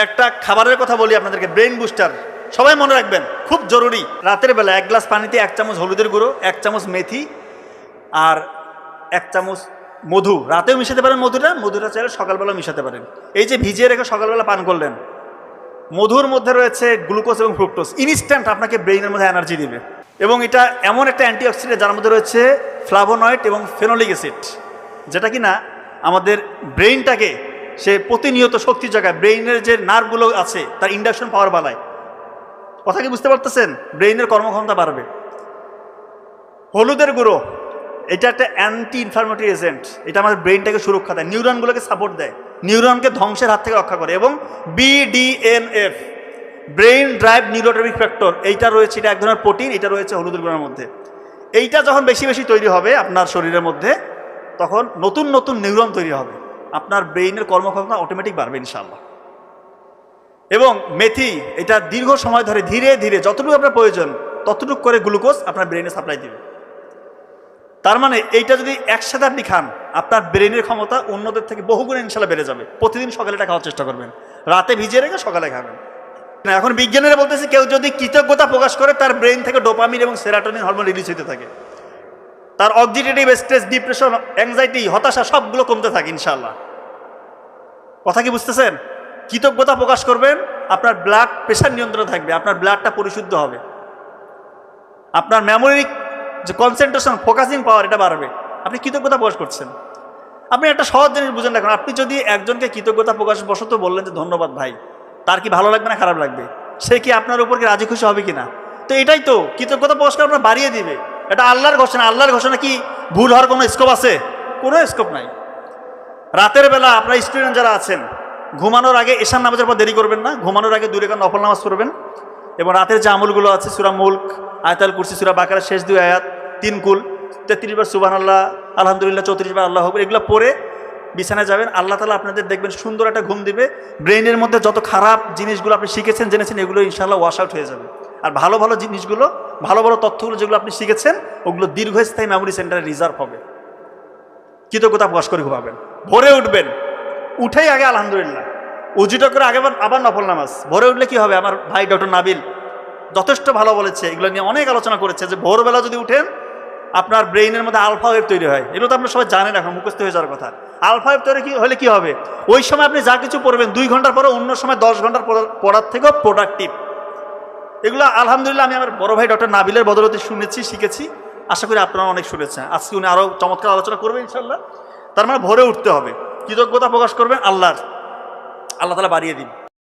একটা খাবারের কথা বলি আপনাদেরকে, ব্রেইন বুস্টার, সবাই মনে রাখবেন, খুব জরুরি। রাতের বেলা 1 গ্লাস পানিতে 1 চামচ হলুদের গুঁড়ো, 1 চামচ মেথি আর 1 চামচ মধু, রাতেও মিশাতে পারেন। মধুটা চাইলে সকালবেলা মিশাতে পারেন। এই যে ভিজিয়ে রেখে সকালবেলা পান করলেন, মধুর মধ্যে রয়েছে গ্লুকোজ এবং ফ্রুক্টোজ, ইনস্ট্যান্ট আপনাকে ব্রেইনের মধ্যে এনার্জি দিবে। এবং এটা এমন একটা অ্যান্টিঅক্সিডেন্ট যার মধ্যে রয়েছে ফ্লাভোনয়েড এবং ফেনোলিক অ্যাসিড, যেটা কিনা আমাদের ব্রেইনটাকে সে প্রতিনিয়ত শক্তি জায়গায়, ব্রেইনের যে নার্ভগুলো আছে তার ইন্ডাকশন পাওয়ার বাড়ায়। কথা কি বুঝতে পারতেছেন? ব্রেইনের কর্মক্ষমতা বাড়বে। হলুদের গুঁড়ো, এটা একটা অ্যান্টি ইনফ্লামেটরি এজেন্ট, এটা আমাদের ব্রেইনটাকে সুরক্ষা দেয়, নিউরনগুলোকে সাপোর্ট দেয়, নিউরনকে ধ্বংসের হাত থেকে রক্ষা করে। এবং BDNF, brain drive neurotrophic factor, এইটা রয়েছে, এটা এক ধরনের প্রোটিন, এটা রয়েছে হলুদের গুঁড়োর মধ্যে। এইটা যখন বেশি বেশি তৈরি হবে আপনার শরীরের মধ্যে, তখন নতুন নতুন নিউরন তৈরি হবে, আপনার ব্রেইনের কর্মক্ষমতা অটোমেটিক বাড়বে ইনশাআল্লাহ। এবং মেথি, এটা দীর্ঘ সময় ধরে ধীরে ধীরে যতটুকু আপনার প্রয়োজন ততটুকু করে গ্লুকোজ আপনার ব্রেইনে সাপ্লাই দিবে। তার মানে এইটা যদি একসাথে আপনি খান, আপনার ব্রেইনের ক্ষমতা অন্যদের থেকে বহুগুণে ইনশাল্লাহ বেড়ে যাবে। প্রতিদিন সকালে এটা খাওয়ার চেষ্টা করবেন, রাতে ভিজিয়ে রেখে সকালে খাবেন। না, এখন বিজ্ঞানীরা বলতেছে কেউ যদি কৃতজ্ঞতা প্রকাশ করে তার ব্রেইন থেকে ডোপামিন এবং সেরাটোনিন হরমোন রিলিজ হতে থাকে, তার অক্সিডেটিভ স্ট্রেস, ডিপ্রেশন, অ্যাংজাইটি, হতাশা সবগুলো কমতে থাকে ইনশাআল্লাহ। কথা কি বুঝতেছেন? কৃতজ্ঞতা প্রকাশ করবেন, আপনার ব্লাড প্রেশার নিয়ন্ত্রণে থাকবে, আপনার ব্লাডটা পরিশুদ্ধ হবে, আপনার মেমোরি যে কনসেন্ট্রেশন, ফোকাসিং পাওয়ার, এটা বাড়বে। আপনি কৃতজ্ঞতা প্রকাশ করছেন। আপনি একটা সহজ জিনিস বুঝেন রাখুন, আপনি যদি একজনকে কৃতজ্ঞতা প্রকাশ বশত বললেন যে ধন্যবাদ ভাই, তার কি ভালো লাগবে না খারাপ লাগবে? সে কি আপনার উপর কি রাজি খুশি হবে কিনা? তো এটাই তো কৃতজ্ঞতা প্রকাশ করে আপনার বাড়িয়ে দিবে। এটা আল্লাহর ঘোষণা। আল্লাহর ঘোষণা কি ভুল হওয়ার কোনো স্কোপ আছে? কোনো স্কোপ নাই। রাতের বেলা আপনার স্টুডেন্ট যারা আছেন, ঘুমানোর আগে এশার নামাজের পর দেরি করবেন না, ঘুমানোর আগে 2 রাকাত নফল নামাজ পড়বেন। এবং রাতের যে আমলগুলো আছে, সূরা মুলক, আয়াতুল কুরসি, সূরা বাকারার শেষ 2 আয়াত, 3 কুল, 33 বার সুবহানাল্লাহ, আলহামদুলিল্লাহ, 34 বার আল্লাহু আকবার, এগুলো পড়ে বিছানায় যাবেন। আল্লাহ তাআলা আপনাদের দেখবেন সুন্দর একটা ঘুম দিবে। ব্রেইনের মধ্যে যত খারাপ জিনিসগুলো আপনি শিখেছেন, জেনেছেন, এগুলো ইনশাআল্লাহ ওয়াশ আউট হয়ে যাবে। আর ভালো ভালো জিনিসগুলো, ভালো ভালো তথ্যগুলো যেগুলো আপনি শিখেছেন, ওগুলো দীর্ঘস্থায়ী মেমোরি সেন্টারে রিজার্ভ হবে। কৃতজ্ঞতা প্রকাশ করে ঘুমাবেন। ভোরে উঠবেন, উঠেই আগে আলহামদুলিল্লাহ, উজুটা করে আগে আবার নফল নামাজ। ভোরে উঠলে কি হবে? আমার ভাই ডক্টর নাবিল যথেষ্ট ভালো বলেছে, এগুলো নিয়ে অনেক আলোচনা করেছে, যে ভোরবেলা যদি উঠেন আপনার ব্রেইনের মধ্যে আলফা ওয়েভ তৈরি হয়। এগুলো তো আপনারা সবাই জানেন, এখন মুখস্থ হয়ে যাওয়ার কথা। আলফা ওয়েভ তৈরি হলে কি হবে? ওই সময় আপনি যা কিছু পড়বেন 2 ঘন্টার পরে অন্য সময় 10 ঘন্টার পড়ার থেকেও প্রোডাক্টিভ। এগুলো আলহামদুলিল্লাহ আমি আমার বড় ভাই ডক্টর নাবিলের বদলতে শুনেছি, শিখেছি। আশা করি আপনারা অনেক শুনেছেন। আজকে উনি আরও চমৎকার আলোচনা করবেন ইনশাল্লাহ। তার মানে ভোরে উঠতে হবে, কৃতজ্ঞতা প্রকাশ করবেন, আল্লাহ তাআলা বাড়িয়ে দিন।